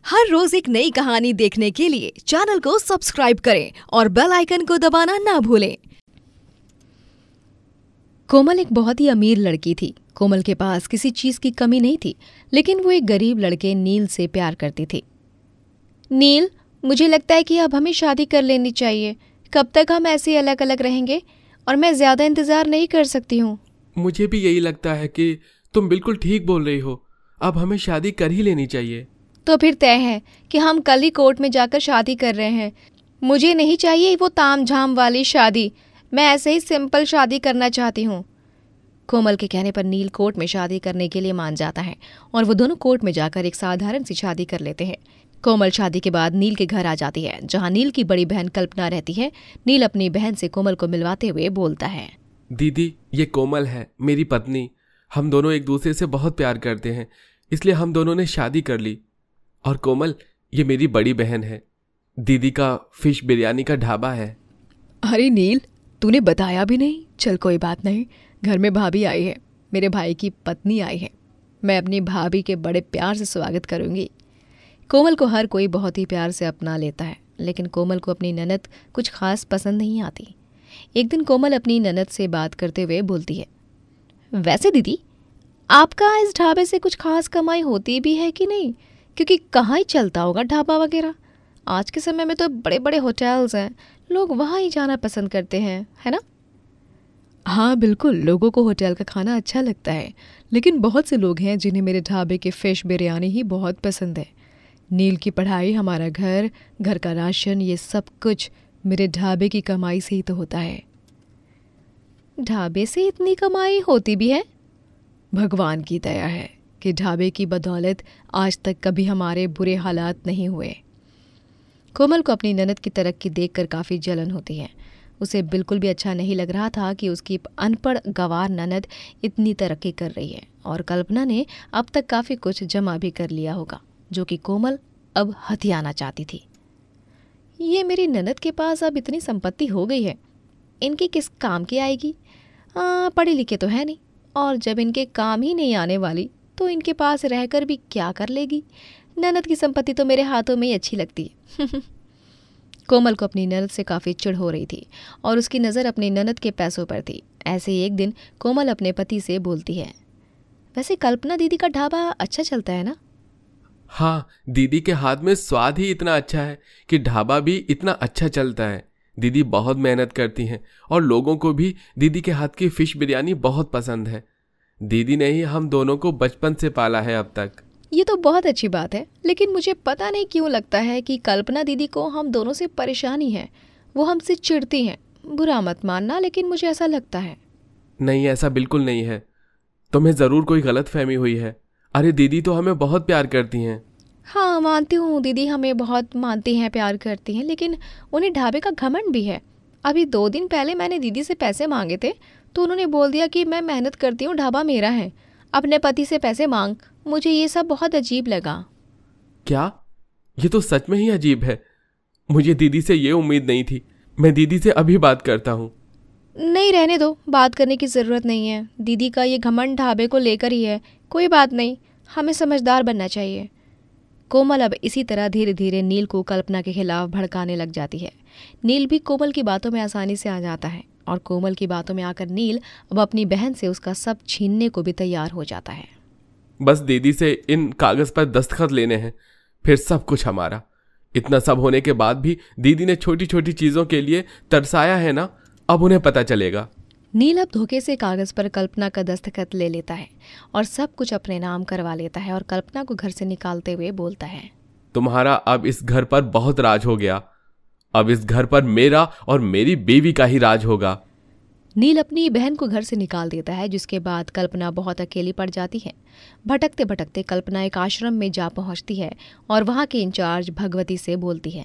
हर रोज एक नई कहानी देखने के लिए चैनल को सब्सक्राइब करें और बेल आइकन को दबाना ना भूलें। कोमल एक बहुत ही अमीर लड़की थी। कोमल के पास किसी चीज की कमी नहीं थी, लेकिन वो एक गरीब लड़के नील से प्यार करती थी। नील, मुझे लगता है कि अब हमें शादी कर लेनी चाहिए। कब तक हम ऐसे अलग अलग रहेंगे? और मैं ज्यादा इंतजार नहीं कर सकती हूँ। मुझे भी यही लगता है कि तुम बिल्कुल ठीक बोल रही हो। अब हमें शादी कर ही लेनी चाहिए। तो फिर तय है कि हम कल ही कोर्ट में जाकर शादी कर रहे हैं। मुझे नहीं चाहिए वो ताम झाम वाली शादी। मैं ऐसे ही सिंपल शादी करना चाहती हूँ। कोमल के कहने पर नील कोर्ट में शादी करने के लिए मान जाता है और वो दोनों कोर्ट में जाकर एक साधारण सी शादी कर लेते हैं। कोमल शादी के बाद नील के घर आ जाती है, जहाँ नील की बड़ी बहन कल्पना रहती है। नील अपनी बहन से कोमल को मिलवाते हुए बोलता है, दीदी, ये कोमल है, मेरी पत्नी। हम दोनों एक दूसरे से बहुत प्यार करते हैं, इसलिए हम दोनों ने शादी कर ली। और कोमल, ये मेरी बड़ी बहन है। दीदी का फिश बिरयानी का ढाबा है। अरे नील, तूने बताया भी नहीं। चल कोई बात नहीं, घर में भाभी आई है, मेरे भाई की पत्नी आई है। मैं अपनी भाभी के बड़े प्यार से स्वागत करूंगी। कोमल को हर कोई बहुत ही प्यार से अपना लेता है, लेकिन कोमल को अपनी ननद कुछ खास पसंद नहीं आती। एक दिन कोमल अपनी ननद से बात करते हुए बोलती है, वैसे दीदी, आपका इस ढाबे से कुछ खास कमाई होती भी है कि नहीं? क्योंकि कहाँ ही चलता होगा ढाबा वगैरह। आज के समय में तो बड़े बड़े होटल्स हैं, लोग वहाँ ही जाना पसंद करते हैं, है ना? हाँ बिल्कुल, लोगों को होटल का खाना अच्छा लगता है, लेकिन बहुत से लोग हैं जिन्हें मेरे ढाबे की फ़िश बिरयानी ही बहुत पसंद है। नील की पढ़ाई, हमारा घर, घर का राशन, ये सब कुछ मेरे ढाबे की कमाई से ही तो होता है। ढाबे से इतनी कमाई होती भी है? भगवान की दया है कि ढाबे की बदौलत आज तक कभी हमारे बुरे हालात नहीं हुए। कोमल को अपनी ननद की तरक्की देखकर काफ़ी जलन होती है। उसे बिल्कुल भी अच्छा नहीं लग रहा था कि उसकी अनपढ़ गंवार ननद इतनी तरक्की कर रही है, और कल्पना ने अब तक काफ़ी कुछ जमा भी कर लिया होगा, जो कि कोमल अब हथियाना चाहती थी। ये मेरी ननद के पास अब इतनी संपत्ति हो गई है, इनकी किस काम की आएगी? पढ़े लिखे तो है नहीं, और जब इनके काम ही नहीं आने वाली तो इनके पास रहकर भी क्या कर लेगी? ननद की संपत्ति तो मेरे हाथों में ही अच्छी लगती है। कोमल को अपनी ननद से काफ़ी चिढ़ हो रही थी और उसकी नज़र अपनी ननद के पैसों पर थी। ऐसे ही एक दिन कोमल अपने पति से बोलती है, वैसे कल्पना दीदी का ढाबा अच्छा चलता है ना? हाँ, दीदी के हाथ में स्वाद ही इतना अच्छा है कि ढाबा भी इतना अच्छा चलता है। दीदी बहुत मेहनत करती हैं और लोगों को भी दीदी के हाथ की फिश बिरयानी बहुत पसंद है। दीदी ने ही हम दोनों को बचपन से पाला है अब तक। ये तो बहुत अच्छी बात है, लेकिन मुझे पता नहीं क्यों लगता है कि कल्पना दीदी को हम दोनों से परेशानी है। वो हमसे चिढ़ती हैं। बुरा मत मानना, लेकिन मुझे ऐसा लगता है। नहीं, ऐसा बिल्कुल नहीं है। तुम्हें ज़रूर कोई गलतफहमी हुई है। अरे दीदी तो हमें बहुत प्यार करती हैं। हाँ मानती हूँ, दीदी हमें बहुत मानती हैं, प्यार करती हैं, लेकिन उन्हें ढाबे का घमंड भी है। अभी 2 दिन पहले मैंने दीदी से पैसे मांगे थे तो उन्होंने बोल दिया कि मैं मेहनत करती हूँ, ढाबा मेरा है, अपने पति से पैसे मांग। मुझे ये सब बहुत अजीब लगा। क्या? ये तो सच में ही अजीब है। मुझे दीदी से ये उम्मीद नहीं थी। मैं दीदी से अभी बात करता हूँ। नहीं, रहने दो, बात करने की ज़रूरत नहीं है। दीदी का ये घमंड ढाबे को लेकर ही है। कोई बात नहीं, हमें समझदार बनना चाहिए। कोमल अब इसी तरह धीरे धीरे नील को कल्पना के खिलाफ भड़काने लग जाती है। नील भी कोमल की बातों में आसानी से आ जाता है, और कोमल की बातों में आकर नील अब अपनी बहन से उसका सब छीनने को भी तैयार हो जाता है। बस दीदी से इन कागज़ पर दस्तखत लेने हैं, फिर सब कुछ हमारा। इतना सब होने के बाद भी दीदी ने छोटी छोटी चीज़ों के लिए तरसाया है ना, अब उन्हें पता चलेगा। नील अब धोखे से कागज़ पर कल्पना का दस्तखत ले लेता है और सब कुछ अपने नाम करवा लेता है, और कल्पना को घर से निकालते हुए बोलता है, तुम्हारा अब इस घर पर बहुत राज हो गया। अब इस घर पर मेरा और मेरी बीवी का ही राज होगा। नील अपनी बहन को घर से निकाल देता है, जिसके बाद कल्पना बहुत अकेली पड़ जाती है। भटकते भटकते कल्पना एक आश्रम में जा पहुंचती है और वहां के इंचार्ज भगवती से बोलती है,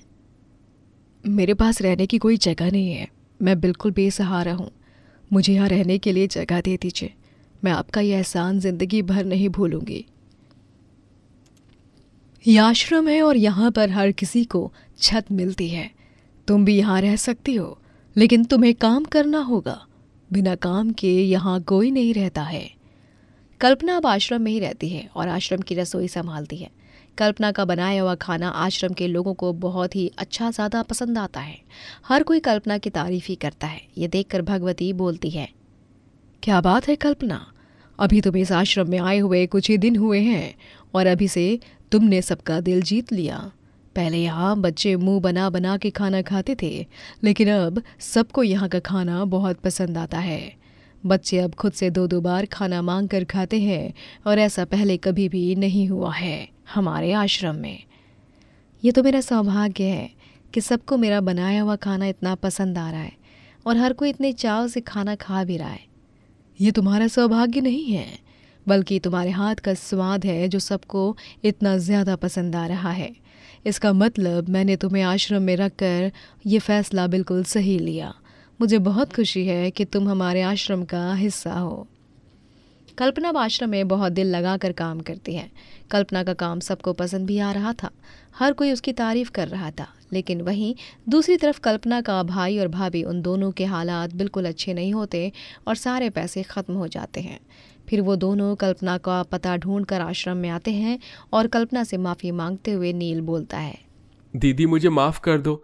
मेरे पास रहने की कोई जगह नहीं है, मैं बिल्कुल बेसहारा हूँ, मुझे यहाँ रहने के लिए जगह दे दीजिए। मैं आपका यह एहसान जिंदगी भर नहीं भूलूंगी। यह आश्रम है और यहाँ पर हर किसी को छत मिलती है। तुम भी यहाँ रह सकती हो, लेकिन तुम्हें काम करना होगा। बिना काम के यहाँ कोई नहीं रहता है। कल्पना अब आश्रम में ही रहती है और आश्रम की रसोई संभालती है। कल्पना का बनाया हुआ खाना आश्रम के लोगों को बहुत ही अच्छा ज़्यादा पसंद आता है। हर कोई कल्पना की तारीफ ही करता है। ये देखकर भगवती बोलती है, क्या बात है कल्पना, अभी तुम इस आश्रम में आए हुए कुछ ही दिन हुए हैं और अभी से तुमने सबका दिल जीत लिया। पहले यहाँ बच्चे मुंह बना बना के खाना खाते थे, लेकिन अब सबको यहाँ का खाना बहुत पसंद आता है। बच्चे अब खुद से 2-2 बार खाना मांग कर खाते हैं और ऐसा पहले कभी भी नहीं हुआ है हमारे आश्रम में। ये तो मेरा सौभाग्य है कि सबको मेरा बनाया हुआ खाना इतना पसंद आ रहा है और हर कोई इतने चाव से खाना खा भी रहा है। ये तुम्हारा सौभाग्य नहीं है, बल्कि तुम्हारे हाथ का स्वाद है जो सबको इतना ज़्यादा पसंद आ रहा है। इसका मतलब मैंने तुम्हें आश्रम में रखकर ये फ़ैसला बिल्कुल सही लिया। मुझे बहुत खुशी है कि तुम हमारे आश्रम का हिस्सा हो। कल्पना अब आश्रम में बहुत दिल लगा कर काम करती है। कल्पना का काम सबको पसंद भी आ रहा था। हर कोई उसकी तारीफ कर रहा था। लेकिन वहीं दूसरी तरफ कल्पना का भाई और भाभी, उन दोनों के हालात बिल्कुल अच्छे नहीं होते और सारे पैसे ख़त्म हो जाते हैं। फिर वो दोनों कल्पना का पता ढूंढ कर आश्रम में आते हैं और कल्पना से माफ़ी मांगते हुए नील बोलता है, दीदी मुझे माफ़ कर दो,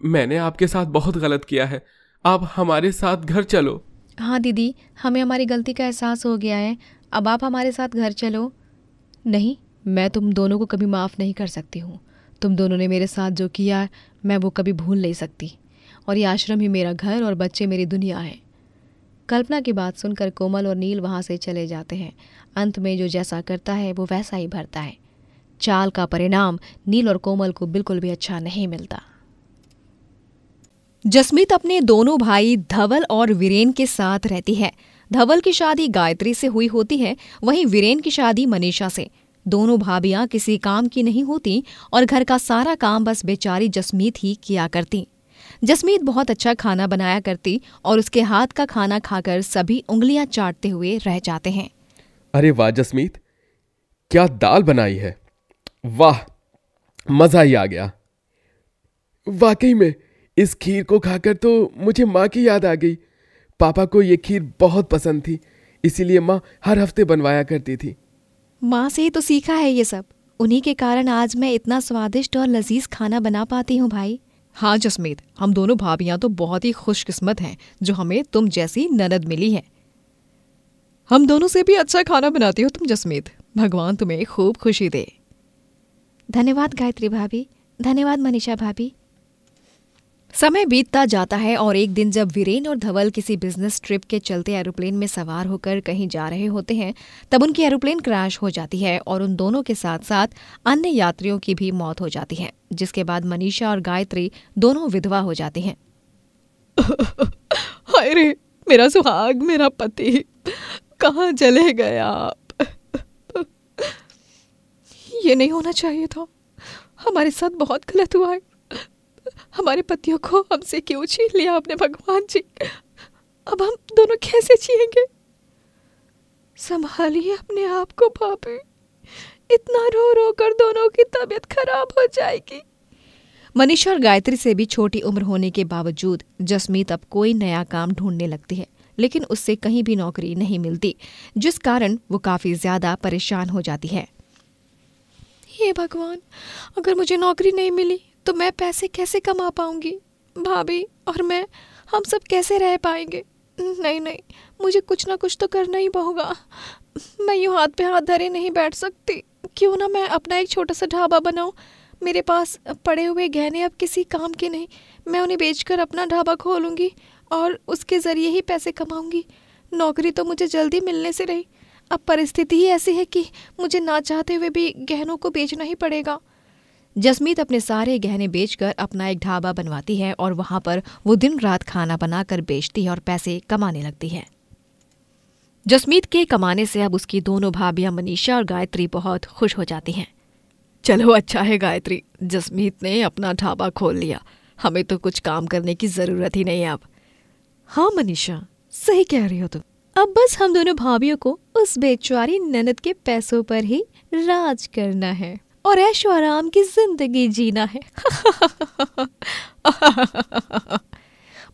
मैंने आपके साथ बहुत गलत किया है, आप हमारे साथ घर चलो। हाँ दीदी, हमें हमारी गलती का एहसास हो गया है, अब आप हमारे साथ घर चलो। नहीं, मैं तुम दोनों को कभी माफ़ नहीं कर सकती हूँ। तुम दोनों ने मेरे साथ जो किया मैं वो कभी भूल नहीं सकती, और ये आश्रम ही मेरा घर और बच्चे मेरी दुनिया है। कल्पना की बात सुनकर कोमल और नील वहाँ से चले जाते हैं। अंत में जो जैसा करता है वो वैसा ही भरता है। चाल का परिणाम नील और कोमल को बिल्कुल भी अच्छा नहीं मिलता। जसमीत अपने दोनों भाई धवल और वीरेन के साथ रहती है। धवल की शादी गायत्री से हुई होती है, वहीं वीरेन की शादी मनीषा से। दोनों भाभियां किसी काम की नहीं होती और घर का सारा काम बस बेचारी जसमीत ही किया करती। जसमीत बहुत अच्छा खाना बनाया करती और उसके हाथ का खाना खाकर सभी उंगलियां चाटते हुए रह जाते हैं। अरे वाह जसमीत, क्या दाल बनाई है, वाह मजा ही आ गया। वाकई में इस खीर को खाकर तो मुझे माँ की याद आ गई। पापा को ये खीर बहुत पसंद थी, इसीलिए माँ हर हफ्ते बनवाया करती थी। माँ से ही तो सीखा है ये सब, उन्हीं के कारण आज मैं इतना स्वादिष्ट और लजीज खाना बना पाती हूँ भाई। हाँ जसमीत, हम दोनों भाभियां तो बहुत ही खुशकिस्मत हैं जो हमें तुम जैसी ननद मिली है। हम दोनों से भी अच्छा खाना बनाती हो तुम जसमीत, भगवान तुम्हें खूब खुशी दे। धन्यवाद गायत्री भाभी, धन्यवाद मनीषा भाभी। समय बीतता जाता है और एक दिन जब वीरेन और धवल किसी बिजनेस ट्रिप के चलते एरोप्लेन में सवार होकर कहीं जा रहे होते हैं, तब उनकी एरोप्लेन क्रैश हो जाती है और उन दोनों के साथ साथ अन्य यात्रियों की भी मौत हो जाती है, जिसके बाद मनीषा और गायत्री दोनों विधवा हो जाती हैं। हाय रे, मेरा सुहाग, मेरा पति, कहाँ चले गए आप? ये नहीं होना चाहिए था, हमारे साथ बहुत गलत हुआ है। हमारे पतियों को हमसे क्यों छीन लिया आपने भगवान जी? अब हम दोनों कैसे जिएंगे? संभालिए अपने आप को भाभी, इतना रो रो कर दोनों की तबीयत खराब हो जाएगी। मनीषा और गायत्री से भी छोटी उम्र होने के बावजूद जसमीत अब कोई नया काम ढूंढने लगती है, लेकिन उससे कहीं भी नौकरी नहीं मिलती, जिस कारण वो काफी ज्यादा परेशान हो जाती है। हे भगवान, अगर मुझे नौकरी नहीं मिली तो मैं पैसे कैसे कमा पाऊंगी? भाभी और मैं, हम सब कैसे रह पाएंगे? नहीं नहीं, मुझे कुछ ना कुछ तो करना ही होगा। मैं यूं हाथ पे हाथ धरे नहीं बैठ सकती। क्यों ना मैं अपना एक छोटा सा ढाबा बनाऊं। मेरे पास पड़े हुए गहने अब किसी काम के नहीं, मैं उन्हें बेचकर अपना ढाबा खोलूंगी और उसके ज़रिए ही पैसे कमाऊंगी। नौकरी तो मुझे जल्दी मिलने से रही, अब परिस्थिति ही ऐसी है कि मुझे ना चाहते हुए भी गहनों को बेचना ही पड़ेगा। जसमीत अपने सारे गहने बेचकर अपना एक ढाबा बनवाती है और वहां पर वो दिन रात खाना बनाकर बेचती है और पैसे कमाने लगती है। जसमीत के कमाने से अब उसकी दोनों भाभियां मनीषा और गायत्री बहुत खुश हो जाती हैं। चलो अच्छा है गायत्री, जसमीत ने अपना ढाबा खोल लिया, हमें तो कुछ काम करने की जरूरत ही नहीं अब। हाँ मनीषा, सही कह रही हो तुम, अब बस हम दोनों भाभियों को उस बेचारी ननद के पैसों पर ही राज करना है और ऐशो आराम की जिंदगी जीना है।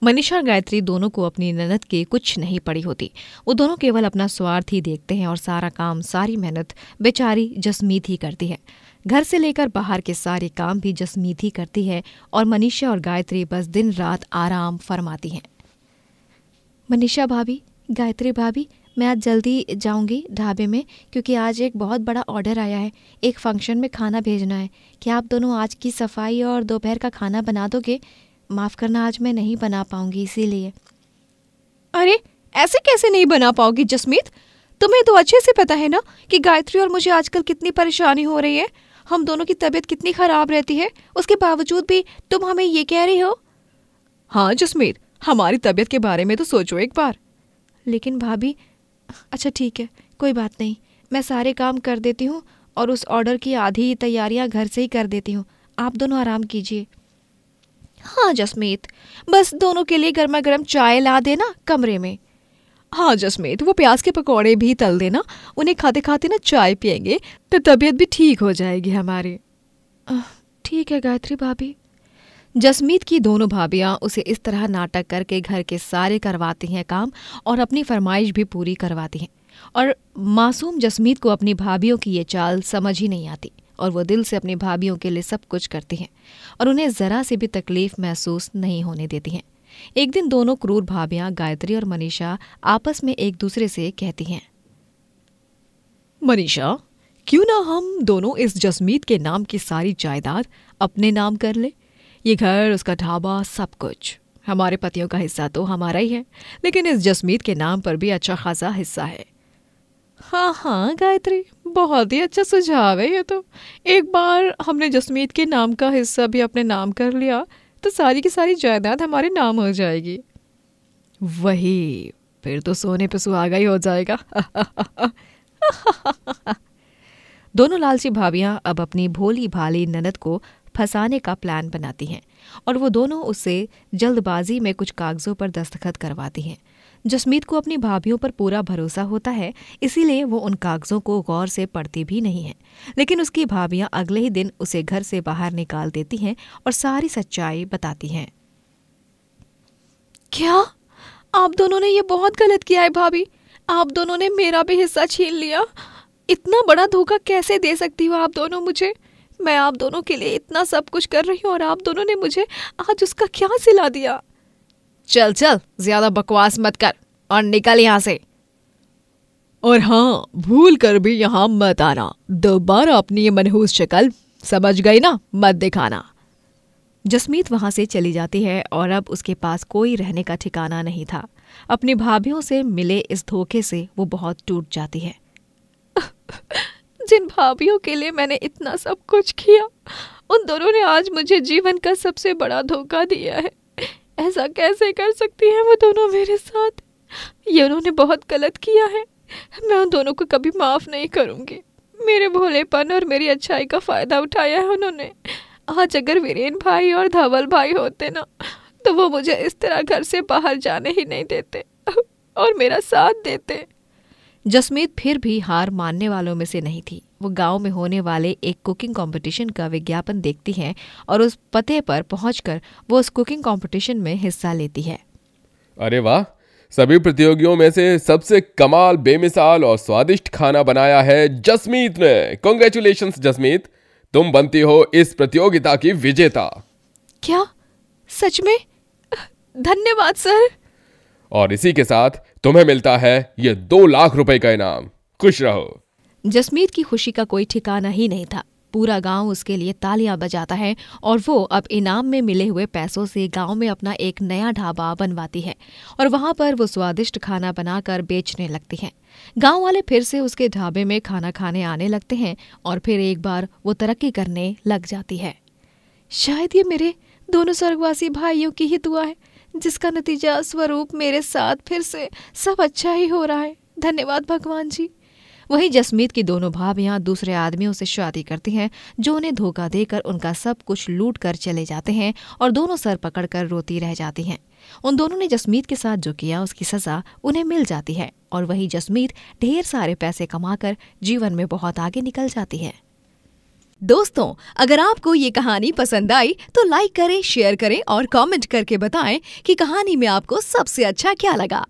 मनीषा और गायत्री दोनों को अपनी ननद की कुछ नहीं पड़ी होती। वो दोनों केवल अपना स्वार्थ ही देखते हैं और सारा काम, सारी मेहनत बेचारी जसमीत ही करती है। घर से लेकर बाहर के सारे काम भी जसमीत ही करती है और मनीषा और गायत्री बस दिन रात आराम फरमाती हैं। मनीषा भाभी, गायत्री भाभी, मैं आज जल्दी जाऊंगी ढाबे में क्योंकि आज एक बहुत बड़ा ऑर्डर आया है। एक फंक्शन में खाना भेजना है। क्या आप दोनों आज की सफाई और दोपहर का खाना बना दोगे? माफ़ करना, आज मैं नहीं बना पाऊंगी इसीलिए। अरे ऐसे कैसे नहीं बना पाओगी जसमीत? तुम्हें तो अच्छे से पता है ना कि गायत्री और मुझे आजकल कितनी परेशानी हो रही है। हम दोनों की तबीयत कितनी खराब रहती है, उसके बावजूद भी तुम हमें ये कह रही हो। हाँ जसमीत, हमारी तबीयत के बारे में तो सोचो एक बार। लेकिन भाभी, अच्छा ठीक है, कोई बात नहीं, मैं सारे काम कर देती हूँ और उस ऑर्डर की आधी तैयारियाँ घर से ही कर देती हूँ। आप दोनों आराम कीजिए। हाँ जसमीत, बस दोनों के लिए गर्मा गर्म चाय ला देना कमरे में। हाँ जसमीत, वो प्याज के पकौड़े भी तल देना, उन्हें खाते खाते ना चाय पियेंगे तो तबीयत भी ठीक हो जाएगी हमारी। ठीक है गायत्री भाभी। जसमीत की दोनों भाभियां उसे इस तरह नाटक करके घर के सारे करवाती हैं काम और अपनी फरमाइश भी पूरी करवाती हैं। और मासूम जसमीत को अपनी भाभियों की ये चाल समझ ही नहीं आती और वो दिल से अपनी भाभियों के लिए सब कुछ करती हैं और उन्हें ज़रा से भी तकलीफ महसूस नहीं होने देती हैं। एक दिन दोनों क्रूर भाभियां गायत्री और मनीषा आपस में एक दूसरे से कहती हैं, मनीषा, क्यों ना हम दोनों इस जसमीत के नाम की सारी जायदाद अपने नाम कर ले। ये घर, उसका ढाबा, सब कुछ हमारे पतियों का हिस्सा तो हमारा ही है, लेकिन इस जसमीत के नाम पर भी अच्छा खासा हिस्सा है। हाँ हाँ गायत्री, बहुत ही अच्छा सुझाव है ये तो। एक बार हमने जसमीत के नाम का हिस्सा भी अपने नाम कर लिया तो सारी की सारी जायदाद हमारे नाम हो जाएगी। वही, फिर तो सोने पे सुहागा ही हो जाएगा। दोनों लालची भाभियां अब अपनी भोली भाली ननद को फंसाने का प्लान बनाती हैं और वो दोनों उससे जल्दबाजी में कुछ कागजों पर दस्तखत करवाती हैं। जसमीत को अपनी भाभियों पर पूरा भरोसा होता है, इसीलिए वो उन कागजों को गौर से पढ़ती भी नहीं है। लेकिन उसकी भाभियां अगले ही दिन उसे घर से बाहर निकाल देती हैं और सारी सच्चाई बताती हैं। क्या आप दोनों ने ये बहुत गलत किया है भाभी। आप दोनों ने मेरा भी हिस्सा छीन लिया। इतना बड़ा धोखा कैसे दे सकती हो आप दोनों मुझे? मैं आप दोनों के लिए इतना सब कुछ कर रही हूँ और आप दोनों ने मुझे आज उसका क्या सिला दिया। चल चल, ज्यादा बकवास मत कर और निकल यहाँ से। और हाँ, भूल कर भी यहाँ मत आना। दोबारा अपनी ये मनहूस शक्ल, समझ गई ना, मत दिखाना। जसमीत वहां से चली जाती है और अब उसके पास कोई रहने का ठिकाना नहीं था। अपनी भाभियों से मिले इस धोखे से वो बहुत टूट जाती है। जिन भाभियों के लिए मैंने इतना सब कुछ किया, उन दोनों ने आज मुझे जीवन का सबसे बड़ा धोखा दिया है। ऐसा कैसे कर सकती हैं वो दोनों मेरे साथ? ये उन्होंने बहुत गलत किया है। मैं उन दोनों को कभी माफ़ नहीं करूँगी। मेरे भोलेपन और मेरी अच्छाई का फ़ायदा उठाया है उन्होंने। आज अगर वीरेन भाई और धवल भाई होते ना, तो वो मुझे इस तरह घर से बाहर जाने ही नहीं देते और मेरा साथ देते। जसमीत फिर भी हार मानने वालों में से नहीं थी। वो गांव में होने वाले एक कुकिंग कंपटीशन का विज्ञापन देखती है और उस पते पर पहुंचकर वो उस कुकिंग कंपटीशन में हिस्सा लेती है। अरे वाह, सभी प्रतियोगियों में से सबसे कमाल, बेमिसाल और स्वादिष्ट खाना बनाया है जसमीत ने। कांग्रेचुलेशंस जसमीत, तुम बनती हो इस प्रतियोगिता की विजेता। क्या? सच में? धन्यवाद सर। और इसी के साथ तुम्हें मिलता है ये 2 लाख रुपए का इनाम। खुश रहो। जसमीत की खुशी का कोई ठिकाना ही नहीं था। पूरा गांव उसके लिए तालियां बजाता है और वो अब इनाम में मिले हुए पैसों से गांव में अपना एक नया ढाबा बनवाती है और वहां पर वो स्वादिष्ट खाना बनाकर बेचने लगती है। गांव वाले फिर से उसके ढाबे में खाना खाने आने लगते हैं और फिर एक बार वो तरक्की करने लग जाती है। शायद ये मेरे दोनों स्वर्गवासी भाइयों की ही दुआ है, जिसका नतीजा स्वरूप मेरे साथ फिर से सब अच्छा ही हो रहा है। धन्यवाद भगवान जी। वहीं जसमीत की दोनों भाभियां दूसरे आदमियों से शादी करती हैं जो उन्हें धोखा देकर उनका सब कुछ लूट कर चले जाते हैं और दोनों सर पकड़कर रोती रह जाती हैं। उन दोनों ने जसमीत के साथ जो किया उसकी सजा उन्हें मिल जाती है और वही जसमीत ढेर सारे पैसे कमाकर जीवन में बहुत आगे निकल जाती है। दोस्तों, अगर आपको ये कहानी पसंद आई तो लाइक करें, शेयर करें और कमेंट करके बताएं कि कहानी में आपको सबसे अच्छा क्या लगा।